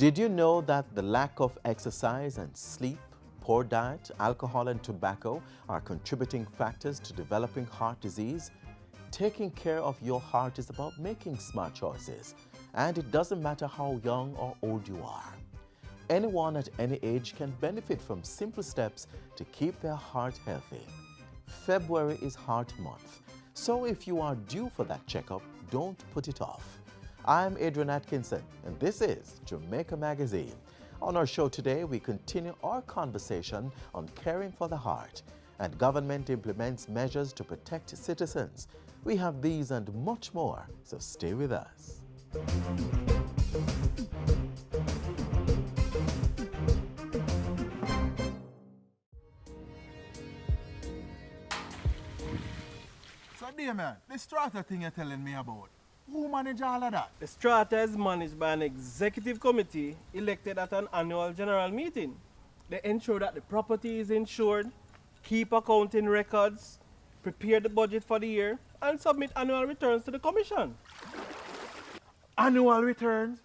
Did you know that the lack of exercise and sleep, poor diet, alcohol and tobacco are contributing factors to developing heart disease? Taking care of your heart is about making smart choices, and it doesn't matter how young or old you are. Anyone at any age can benefit from simple steps to keep their heart healthy. February is Heart Month, so if you are due for that checkup, don't put it off. I'm Adrian Atkinson, and this is Jamaica Magazine. On our show today, we continue our conversation on caring for the heart, and government implements measures to protect citizens. We have these and much more, so stay with us. So, dear man, this strata thing you're telling me about, who manage all of that? The strata is managed by an executive committee elected at an annual general meeting. They ensure that the property is insured, keep accounting records, prepare the budget for the year, and submit annual returns to the commission. Annual returns?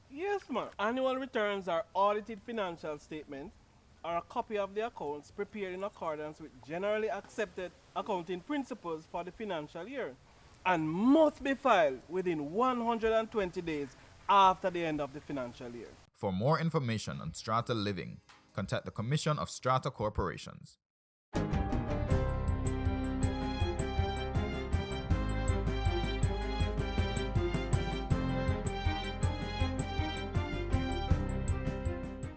Yes, man. Annual returns are audited financial statements or a copy of the accounts prepared in accordance with generally accepted accounting principles for the financial year and must be filed within 120 days after the end of the financial year. For more information on strata living, contact the Commission of Strata Corporations.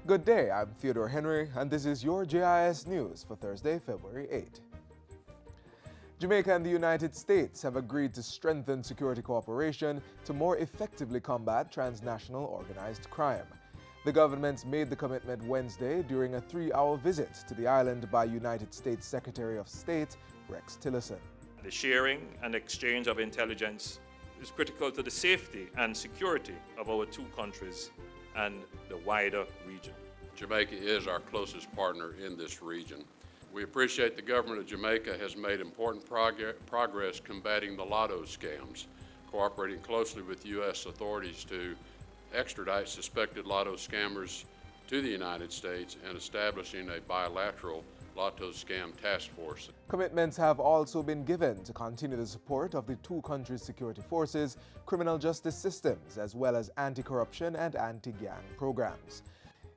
Good day, I'm Theodore Henry, and this is your JIS News for Thursday, February 8. Jamaica and the United States have agreed to strengthen security cooperation to more effectively combat transnational organized crime. The governments made the commitment Wednesday during a 3-hour visit to the island by United States Secretary of State Rex Tillerson. The sharing and exchange of intelligence is critical to the safety and security of our two countries and the wider region. Jamaica is our closest partner in this region. We appreciate the government of Jamaica has made important progress combating the lotto scams, cooperating closely with U.S. authorities to extradite suspected lotto scammers to the United States and establishing a bilateral lotto scam task force. Commitments have also been given to continue the support of the two countries' security forces, criminal justice systems, as well as anti-corruption and anti-gang programs.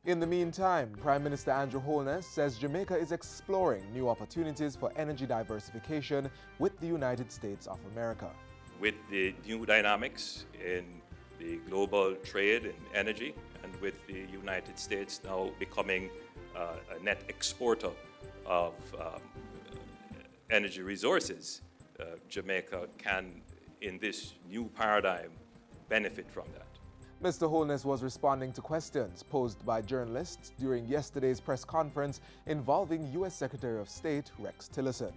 In the meantime, Prime Minister Andrew Holness says Jamaica is exploring new opportunities for energy diversification with the United States of America. With the new dynamics in the global trade in energy, and with the United States now becoming a net exporter of energy resources, Jamaica can, in this new paradigm, benefit from that. Mr. Holness was responding to questions posed by journalists during yesterday's press conference involving U.S. Secretary of State Rex Tillerson.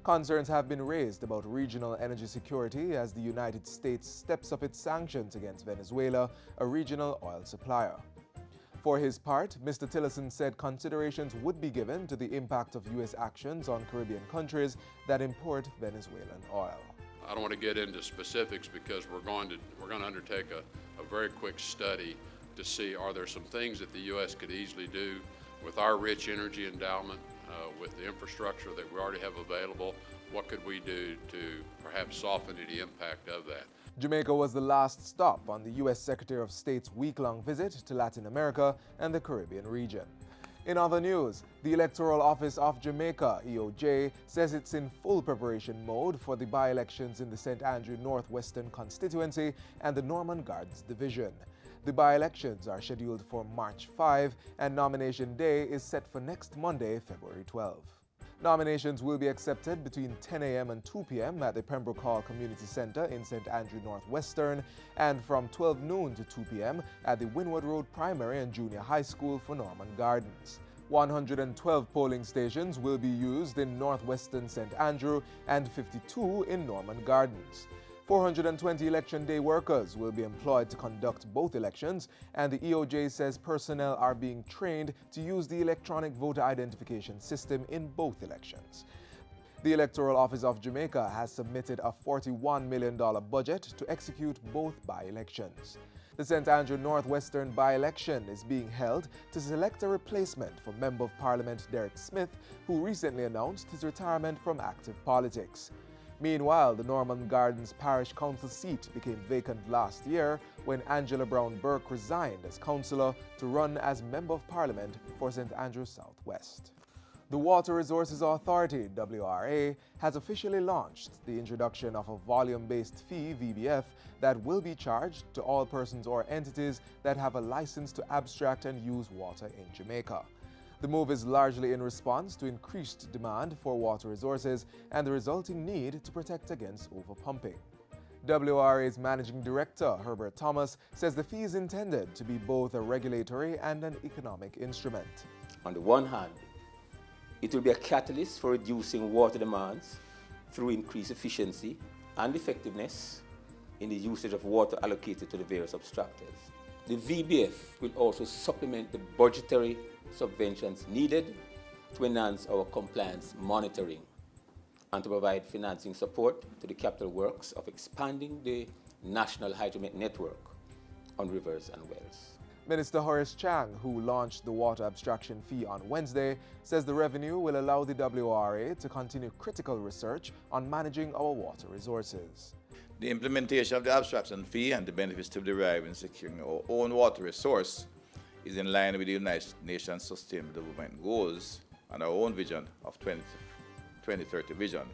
Concerns have been raised about regional energy security as the United States steps up its sanctions against Venezuela, a regional oil supplier. For his part, Mr. Tillerson said considerations would be given to the impact of U.S. actions on Caribbean countries that import Venezuelan oil. I don't want to get into specifics because we're going to undertake a very quick study to see are there some things that the U.S. could easily do with our rich energy endowment, with the infrastructure that we already have available. What could we do to perhaps soften the impact of that? Jamaica was the last stop on the U.S. Secretary of State's week-long visit to Latin America and the Caribbean region. In other news, the Electoral Office of Jamaica, EOJ, says it's in full preparation mode for the by-elections in the St. Andrew Northwestern constituency and the Norman Gardens division. The by-elections are scheduled for March 5, and nomination day is set for next Monday, February 12. Nominations will be accepted between 10 a.m. and 2 p.m. at the Pembroke Hall Community Center in St. Andrew Northwestern, and from 12 noon to 2 p.m. at the Windward Road Primary and Junior High School for Norman Gardens. 112 polling stations will be used in Northwestern St. Andrew and 52 in Norman Gardens. 420 Election Day workers will be employed to conduct both elections, and the EOJ says personnel are being trained to use the electronic voter identification system in both elections. The Electoral Office of Jamaica has submitted a $41 million budget to execute both by-elections. The St. Andrew Northwestern by-election is being held to select a replacement for Member of Parliament Derek Smith, who recently announced his retirement from active politics. Meanwhile, the Norman Gardens Parish Council seat became vacant last year when Angela Brown Burke resigned as councillor to run as Member of Parliament for St. Andrew Southwest. The Water Resources Authority, WRA, has officially launched the introduction of a volume-based fee, VBF, that will be charged to all persons or entities that have a license to abstract and use water in Jamaica. The move is largely in response to increased demand for water resources and the resulting need to protect against overpumping. WRA's Managing Director, Herbert Thomas, says the fee is intended to be both a regulatory and an economic instrument. On the one hand, it will be a catalyst for reducing water demands through increased efficiency and effectiveness in the usage of water allocated to the various abstractors. The VBF will also supplement the budgetary subventions needed to enhance our compliance monitoring and to provide financing support to the capital works of expanding the national hydromet network on rivers and wells. Minister Horace Chang, who launched the water abstraction fee on Wednesday, says the revenue will allow the WRA to continue critical research on managing our water resources. The implementation of the abstraction fee and the benefits to be derived in securing our own water resource is in line with the United Nations Sustainable Development Goals and our own vision of 2030 vision,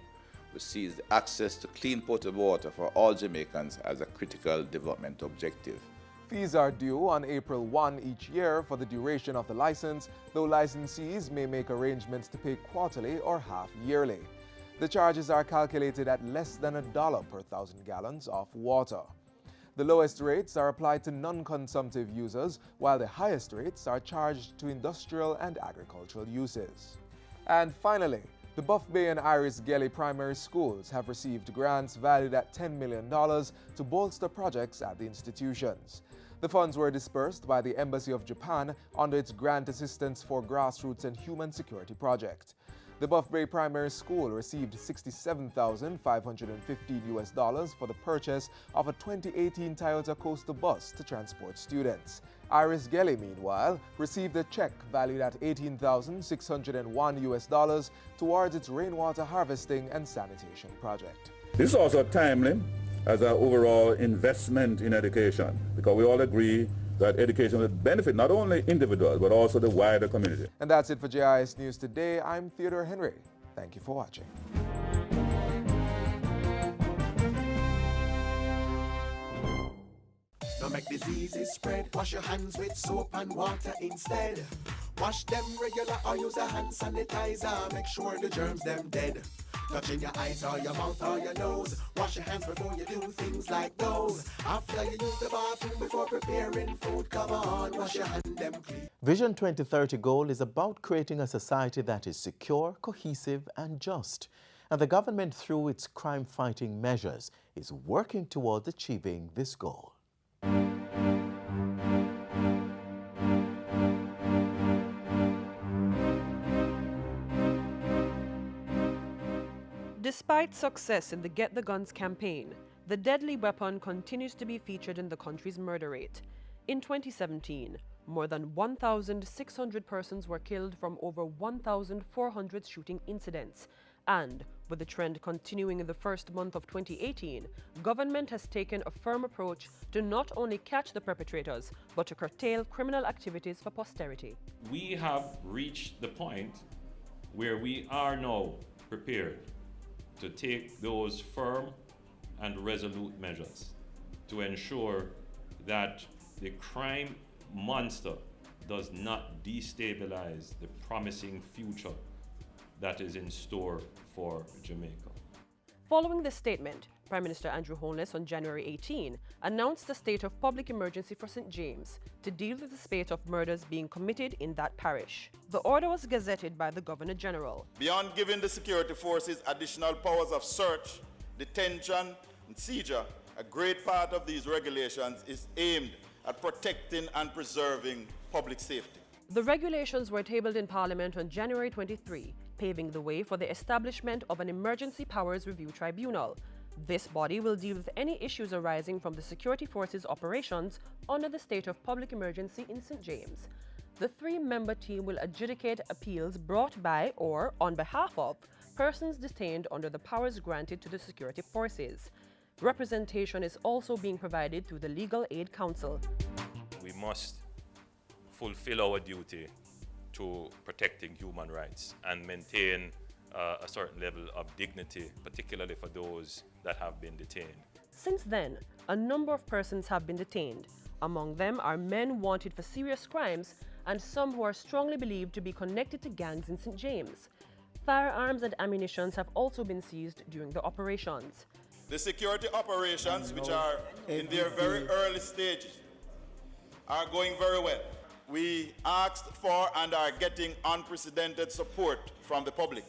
which sees the access to clean potable water for all Jamaicans as a critical development objective. Fees are due on April 1 each year for the duration of the license, though licensees may make arrangements to pay quarterly or half-yearly. The charges are calculated at less than $1 per 1,000 gallons of water. The lowest rates are applied to non-consumptive users, while the highest rates are charged to industrial and agricultural uses. And finally, the Buff Bay and Iris Gelly primary schools have received grants valued at $10 million to bolster projects at the institutions. The funds were dispersed by the Embassy of Japan under its Grant Assistance for Grassroots and Human Security project. The Buff Bay Primary School received $67,515 for the purchase of a 2018 Toyota Coaster bus to transport students. Iris Gelly, meanwhile, received a check valued at $18,601 towards its rainwater harvesting and sanitation project. This is also timely as an overall investment in education, because we all agree that education will benefit not only individuals but also the wider community. And that's it for JIS News Today. I'm Theodore Henry. Thank you for watching. Don't make diseases spread. Wash your hands with soap and water instead. Wash them regular or use a hand sanitizer. Make sure the germs them dead. Touching your eyes or your mouth or your nose. Wash your hands before you do things like those. After you use the bathroom before preparing food, come on, wash your hand them clean. Vision 2030 goal is about creating a society that is secure, cohesive and just. And the government, through its crime-fighting measures, is working towards achieving this goal. Despite success in the Get the Guns campaign, the deadly weapon continues to be featured in the country's murder rate. In 2017, more than 1,600 persons were killed from over 1,400 shooting incidents. And, with the trend continuing in the first month of 2018, government has taken a firm approach to not only catch the perpetrators, but to curtail criminal activities for posterity. We have reached the point where we are now prepared to take those firm and resolute measures to ensure that the crime monster does not destabilize the promising future that is in store for Jamaica. Following this statement, Prime Minister Andrew Holness on January 18 announced a state of public emergency for St. James to deal with the spate of murders being committed in that parish. The order was gazetted by the Governor General. Beyond giving the security forces additional powers of search, detention, and seizure, a great part of these regulations is aimed at protecting and preserving public safety. The regulations were tabled in Parliament on January 23 paving the way for the establishment of an Emergency Powers Review Tribunal. This body will deal with any issues arising from the security forces' operations under the state of public emergency in St. James. The three-member team will adjudicate appeals brought by or on behalf of persons detained under the powers granted to the security forces. Representation is also being provided through the Legal Aid Council. We must fulfill our duty to protecting human rights and maintain a certain level of dignity, particularly for those that have been detained. Since then, a number of persons have been detained. Among them are men wanted for serious crimes and some who are strongly believed to be connected to gangs in St. James. Firearms and ammunition have also been seized during the operations. The security operations, which are in their very early stages, are going very well. We asked for and are getting unprecedented support from the public.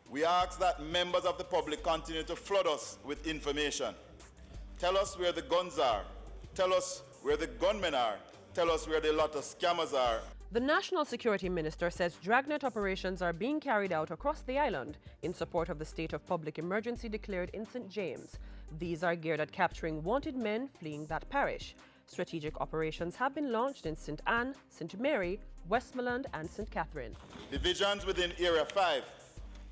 We ask that members of the public continue to flood us with information. Tell us where the guns are. Tell us where the gunmen are. Tell us where the lot of scammers are. The National Security Minister says dragnet operations are being carried out across the island in support of the state of public emergency declared in St. James. These are geared at capturing wanted men fleeing that parish. Strategic operations have been launched in St. Anne, St. Mary, Westmoreland and St. Catherine. Divisions within Area 5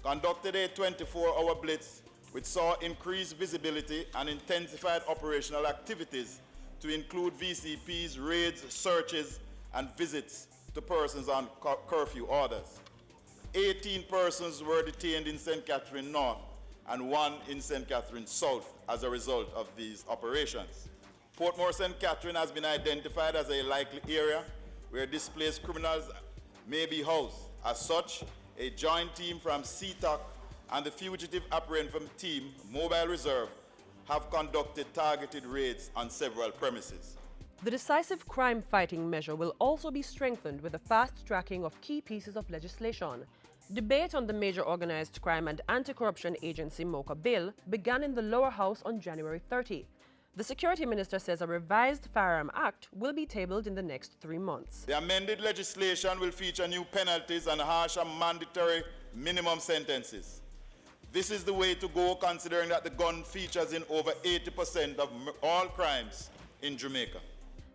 conducted a 24-hour blitz which saw increased visibility and intensified operational activities to include VCPs, raids, searches and visits to persons on curfew orders. 18 persons were detained in St. Catherine North and 1 in St. Catherine South as a result of these operations. Portmore St. Catherine has been identified as a likely area where displaced criminals may be housed. As such, a joint team from CTOC and the Fugitive Apprehension Team, Mobile Reserve, have conducted targeted raids on several premises. The decisive crime-fighting measure will also be strengthened with the fast-tracking of key pieces of legislation. Debate on the Major Organized Crime and Anti-Corruption Agency MOCA bill began in the lower house on January 30. The Security Minister says a revised Firearm Act will be tabled in the next 3 months. The amended legislation will feature new penalties and harsher mandatory minimum sentences. This is the way to go, considering that the gun features in over 80% of all crimes in Jamaica.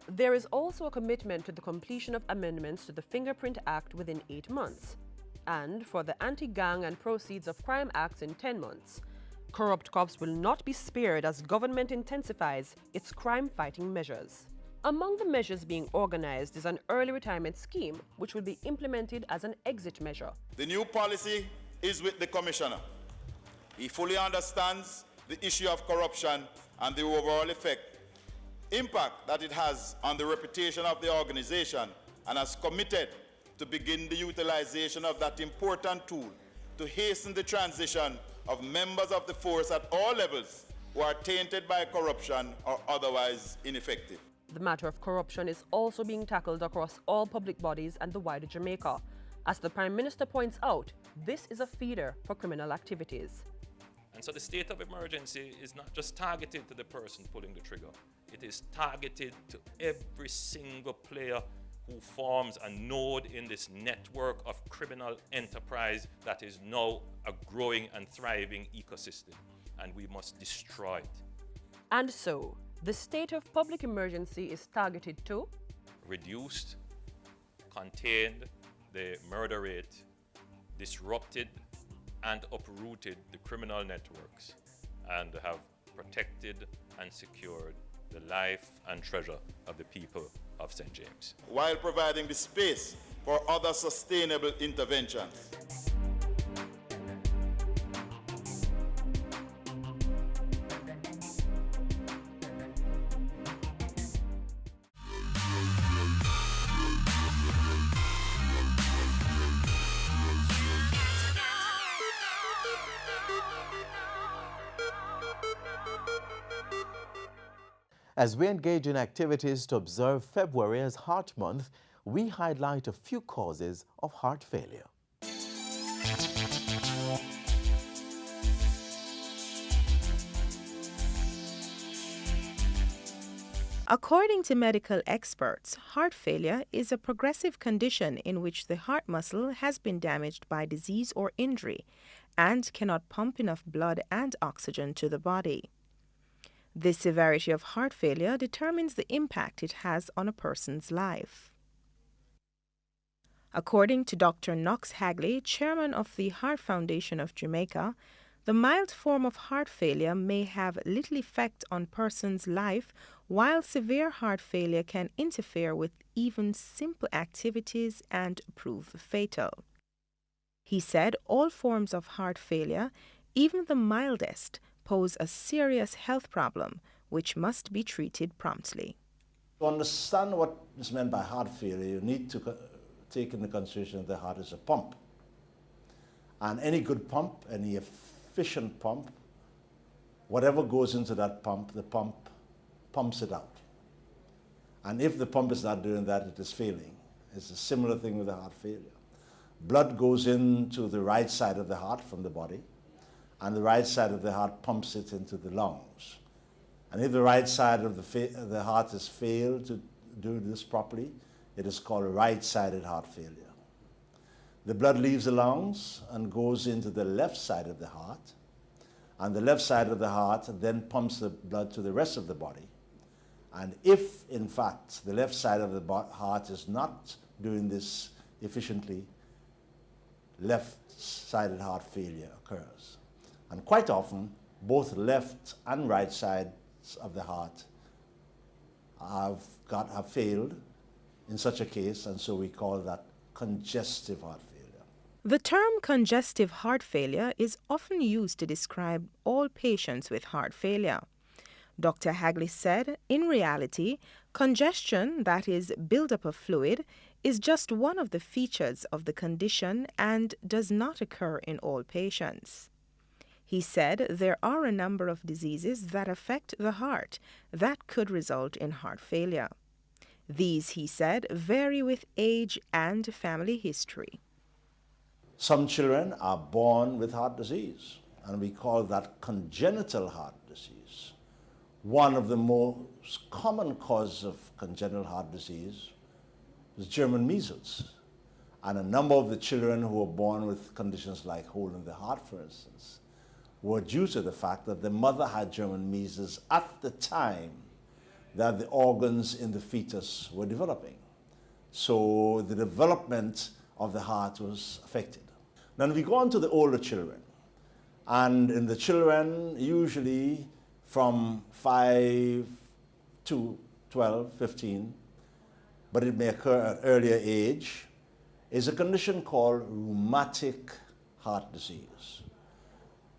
There is also a commitment to the completion of amendments to the Fingerprint Act within 8 months, and for the Anti-Gang and Proceeds of Crime Acts in 10 months. Corrupt cops will not be spared as government intensifies its crime-fighting measures. Among the measures being organized is an early retirement scheme, which will be implemented as an exit measure. The new policy is with the Commissioner. He fully understands the issue of corruption and the overall impact that it has on the reputation of the organization, and has committed to begin the utilization of that important tool to hasten the transition of members of the force at all levels who are tainted by corruption or otherwise ineffective. The matter of corruption is also being tackled across all public bodies and the wider Jamaica. As the Prime Minister points out, this is a feeder for criminal activities. And so the state of emergency is not just targeted to the person pulling the trigger. It is targeted to every single player who forms a node in this network of criminal enterprise that is now a growing and thriving ecosystem, and we must destroy it. And so, the state of public emergency is targeted to reduced, contained the murder rate, disrupted and uprooted the criminal networks, and have protected and secured the life and treasure of the people of St. James, while providing the space for other sustainable interventions. As we engage in activities to observe February as Heart Month, we highlight a few causes of heart failure. According to medical experts, heart failure is a progressive condition in which the heart muscle has been damaged by disease or injury and cannot pump enough blood and oxygen to the body. The severity of heart failure determines the impact it has on a person's life. According to Dr. Knox Hagley, chairman of the Heart Foundation of Jamaica, the mild form of heart failure may have little effect on a person's life, while severe heart failure can interfere with even simple activities and prove fatal. He said all forms of heart failure, even the mildest, pose a serious health problem which must be treated promptly. To understand what is meant by heart failure, you need to take into consideration that the heart is a pump. And any good pump, any efficient pump, whatever goes into that pump, the pump pumps it out. And if the pump is not doing that, it is failing. It's a similar thing with the heart failure. Blood goes into the right side of the heart from the body, and the right side of the heart pumps it into the lungs. And if the right side of the heart has failed to do this properly, it is called a right-sided heart failure. The blood leaves the lungs and goes into the left side of the heart, and the left side of the heart then pumps the blood to the rest of the body. And if, in fact, the left side of the heart is not doing this efficiently, left-sided heart failure occurs. And quite often, both left and right sides of the heart have failed in such a case, and so we call that congestive heart failure. The term congestive heart failure is often used to describe all patients with heart failure. Dr. Hagley said, in reality, congestion, that is, buildup of fluid, is just one of the features of the condition and does not occur in all patients. He said there are a number of diseases that affect the heart that could result in heart failure. These, he said, vary with age and family history. Some children are born with heart disease, and we call that congenital heart disease. One of the most common causes of congenital heart disease was German measles. And a number of the children who were born with conditions like hole in the heart, for instance, were due to the fact that the mother had German measles at the time that the organs in the fetus were developing. So the development of the heart was affected. Then we go on to the older children. And in the children, usually from 5 to 12, 15, but it may occur at earlier age, is a condition called rheumatic heart disease.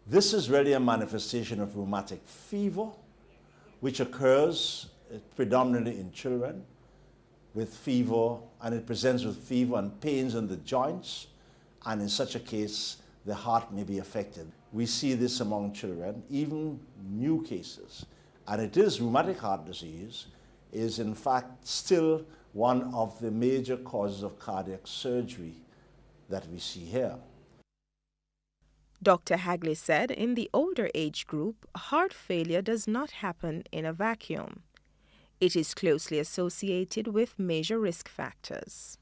This is really a manifestation of rheumatic fever, which occurs predominantly in children with fever, and it presents with fever and pains in the joints, and in such a case, the heart may be affected. We see this among children, even new cases. And it is rheumatic heart disease is in fact still one of the major causes of cardiac surgery that we see here. Dr. Hagley said in the older age group, heart failure does not happen in a vacuum. It is closely associated with major risk factors.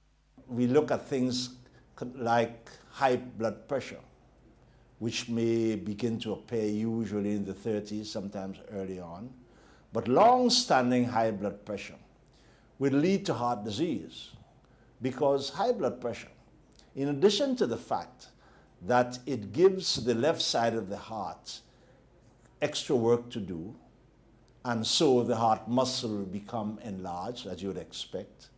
We look at things like high blood pressure, which may begin to appear usually in the 30s, sometimes early on. But long-standing high blood pressure will lead to heart disease, because high blood pressure, in addition to the fact that it gives the left side of the heart extra work to do, and so the heart muscle will become enlarged, as you would expect.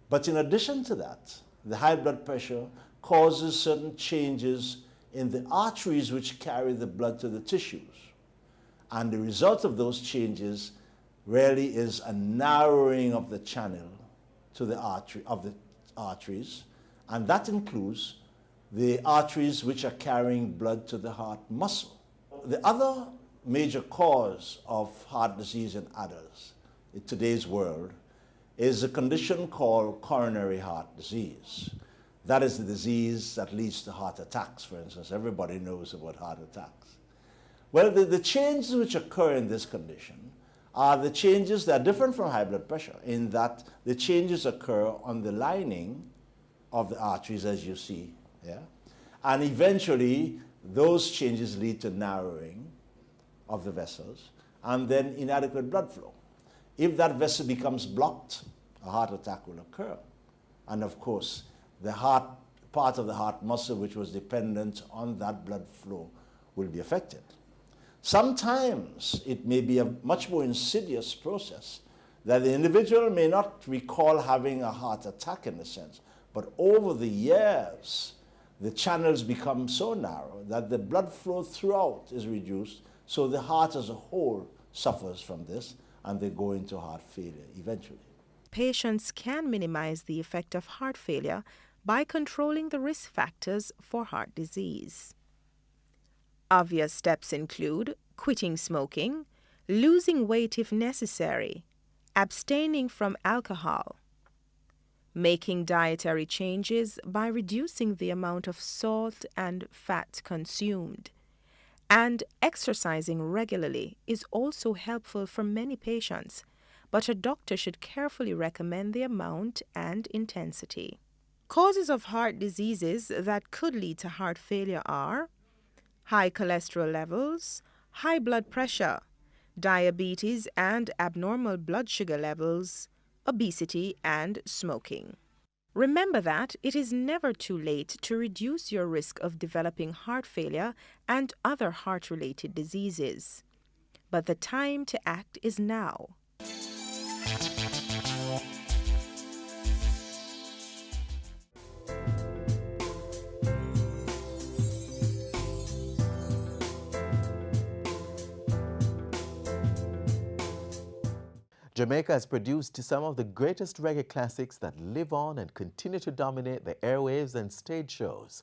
But in addition to that, the high blood pressure causes certain changes in the arteries which carry the blood to the tissues. And the result of those changes really is a narrowing of the channel to the arteries, and that includes the arteries which are carrying blood to the heart muscle. The other major cause of heart disease in adults in today's world is a condition called coronary heart disease. That is the disease that leads to heart attacks, for instance. Everybody knows about heart attacks. Well, the changes which occur in this condition are the changes that are different from high blood pressure in that the changes occur on the lining of the arteries, as you see here. And eventually, those changes lead to narrowing of the vessels and then inadequate blood flow. If that vessel becomes blocked, a heart attack will occur. And of course, the heart, part of the heart muscle which was dependent on that blood flow will be affected. Sometimes it may be a much more insidious process that the individual may not recall having a heart attack in a sense, but over the years, the channels become so narrow that the blood flow throughout is reduced, so the heart as a whole suffers from this, and they go into heart failure eventually. Patients can minimize the effect of heart failure by controlling the risk factors for heart disease. Obvious steps include quitting smoking, losing weight if necessary, abstaining from alcohol, making dietary changes by reducing the amount of salt and fat consumed, and exercising regularly is also helpful for many patients, but a doctor should carefully recommend the amount and intensity. Causes of heart diseases that could lead to heart failure are high cholesterol levels, high blood pressure, diabetes and abnormal blood sugar levels, obesity, and smoking. Remember that it is never too late to reduce your risk of developing heart failure and other heart-related diseases. But the time to act is now. Jamaica has produced some of the greatest reggae classics that live on and continue to dominate the airwaves and stage shows.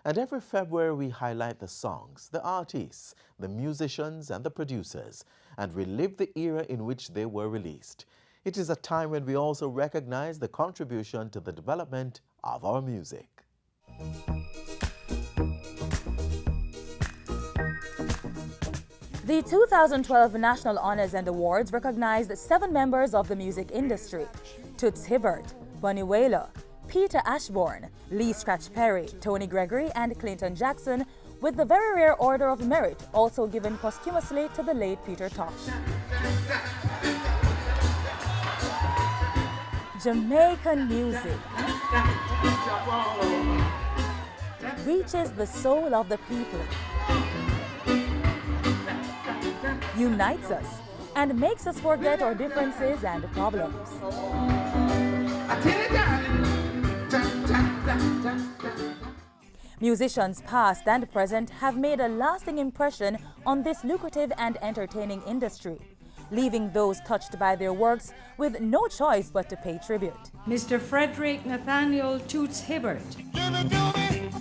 And every February we highlight the songs, the artists, the musicians and the producers, and relive the era in which they were released. It is a time when we also recognize the contribution to the development of our music. The 2012 National Honors and Awards recognized 7 members of the music industry: Toots Hibbert, Bunny Wailer, Peter Ashbourne, Lee Scratch Perry, Tony Gregory, and Clinton Jackson, with the very rare Order of Merit also given posthumously to the late Peter Tosh. Jamaican music reaches the soul of the people, unites us, and makes us forget our differences and problems. Musicians past and present have made a lasting impression on this lucrative and entertaining industry, leaving those touched by their works with no choice but to pay tribute. Mr. Frederick Nathaniel Toots Hibbert. Give it to me,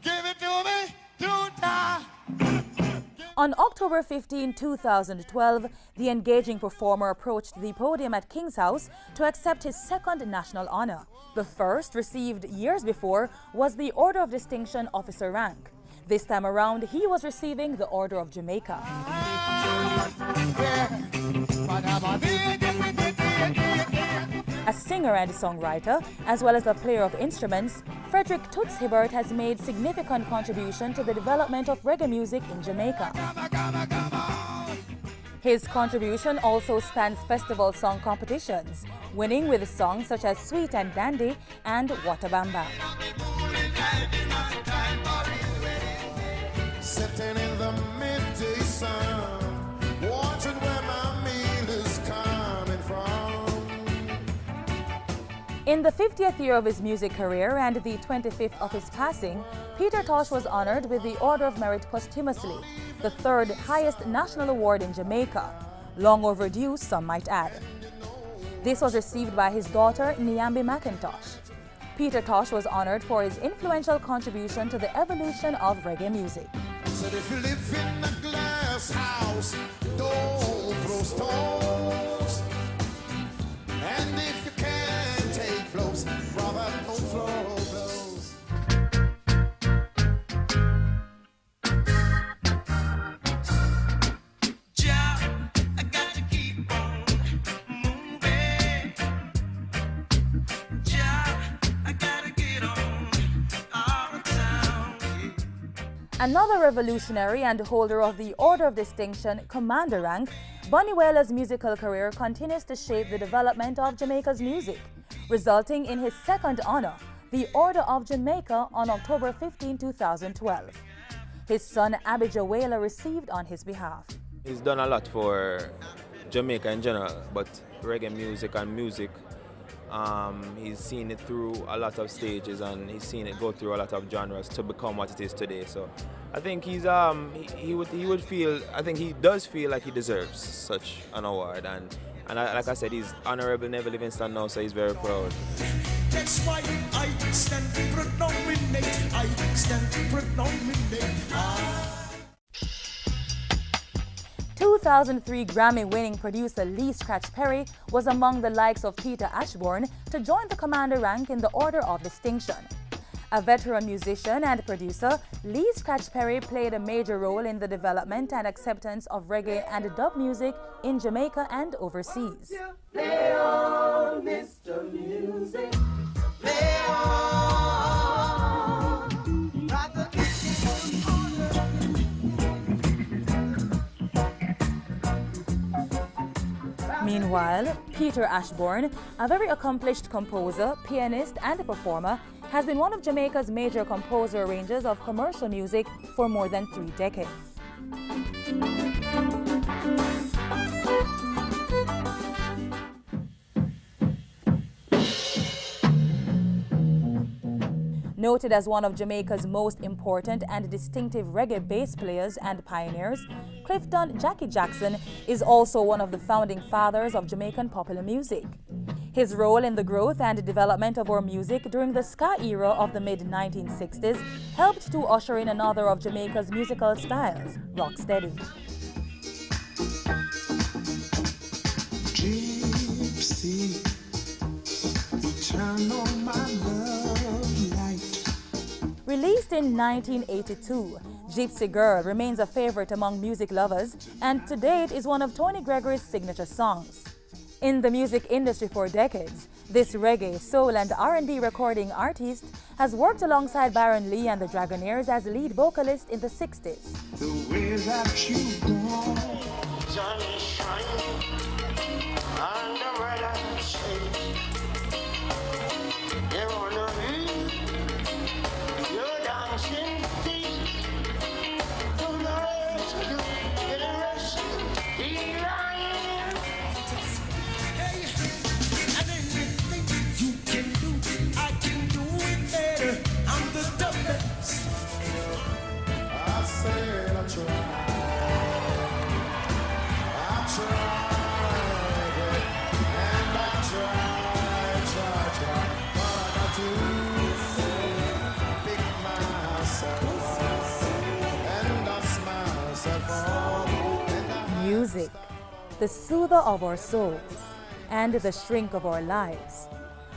give it to me, Toota. On October 15, 2012, the engaging performer approached the podium at King's House to accept his second national honor. The first, received years before, was the Order of Distinction Officer rank. This time around, he was receiving the Order of Jamaica. A singer and songwriter, as well as a player of instruments, Frederick Toots Hibbert has made significant contribution to the development of reggae music in Jamaica. His contribution also spans festival song competitions, winning with songs such as Sweet and Dandy and Wata Bam Bam. Sitting in the midday sun, watching where my meal is coming from. In the 50th year of his music career and the 25th of his passing, Peter Tosh was honored with the Order of Merit posthumously, the third highest national award in Jamaica. Long overdue, some might add. This was received by his daughter, Nyambi McIntosh. Peter Tosh was honored for his influential contribution to the evolution of reggae music. Said if you live in a glass house, don't throw stones. And if you can't take blows, brother, don't throw blows. Jah Another revolutionary and holder of the Order of Distinction Commander rank, Bunny Wailer's musical career continues to shape the development of Jamaica's music, resulting in his second honor, the Order of Jamaica, on October 15, 2012. His son Abijah Wailer received on his behalf. He's done a lot for Jamaica in general, but reggae music and music, he's seen it through a lot of stages and he's seen it go through a lot of genres to become what it is today. So I think he would feel, I think he does feel like he deserves such an award, and like I said, he's Honorable Neville Livingston now, so he's very proud. That's why I stand to predominate. I stand to predominate. 2003 Grammy-winning producer Lee Scratch Perry was among the likes of Peter Ashbourne to join the commander rank in the Order of Distinction. A veteran musician and producer, Lee Scratch Perry played a major role in the development and acceptance of reggae and dub music in Jamaica and overseas. Play on, Mr. Music. Play on. Meanwhile, Peter Ashbourne, a very accomplished composer, pianist, and performer, has been one of Jamaica's major composer-arrangers of commercial music for more than 3 decades. Noted as one of Jamaica's most important and distinctive reggae bass players and pioneers, Clifton Jackie Jackson is also one of the founding fathers of Jamaican popular music. His role in the growth and development of our music during the ska era of the mid-1960s helped to usher in another of Jamaica's musical styles, rocksteady. Gypsy, turn on my love light. Released in 1982, Gypsy Girl remains a favorite among music lovers and to date is one of Tony Gregory's signature songs. In the music industry for decades, this reggae, soul and R&B recording artist has worked alongside Byron Lee and the Dragonaires as lead vocalist in the 60s. The way that you go, sun is shining on the red and shade. You're on the beat, you're dancing deep. To the rescue, get a rescue, be lying. Hey, and anything you can do, I can do it better. I'm the best. I said I tried. Music, the soother of our souls and the shrink of our lives.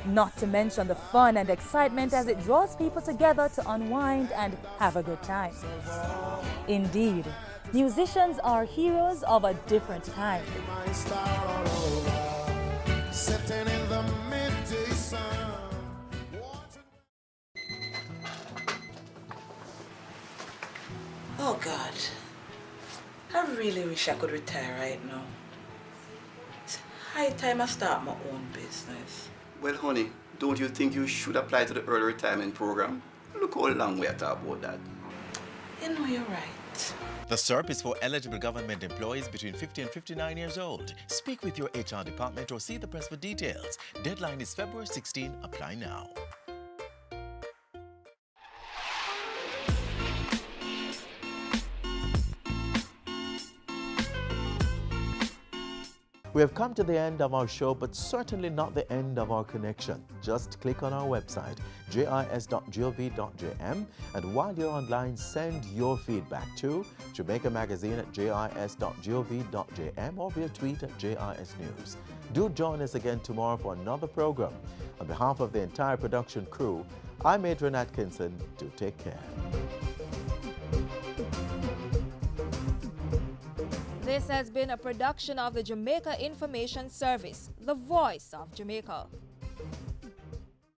Not to mention the fun and excitement as it draws people together to unwind and have a good time. Indeed, musicians are heroes of a different kind. Oh God, I really wish I could retire right now. It's high time I start my own business. Well, honey, don't you think you should apply to the early retirement program? Look how long we are talking about that. You know, you're right. The SERP is for eligible government employees between 50 and 59 years old. Speak with your HR department or see the press for details. Deadline is February 16. Apply now. We have come to the end of our show, but certainly not the end of our connection. Just click on our website, jis.gov.jm, and while you're online, send your feedback to Jamaica Magazine at jis.gov.jm or via tweet at JIS News. Do join us again tomorrow for another program. On behalf of the entire production crew, I'm Adrian Atkinson. Do take care. This has been a production of the Jamaica Information Service, the voice of Jamaica.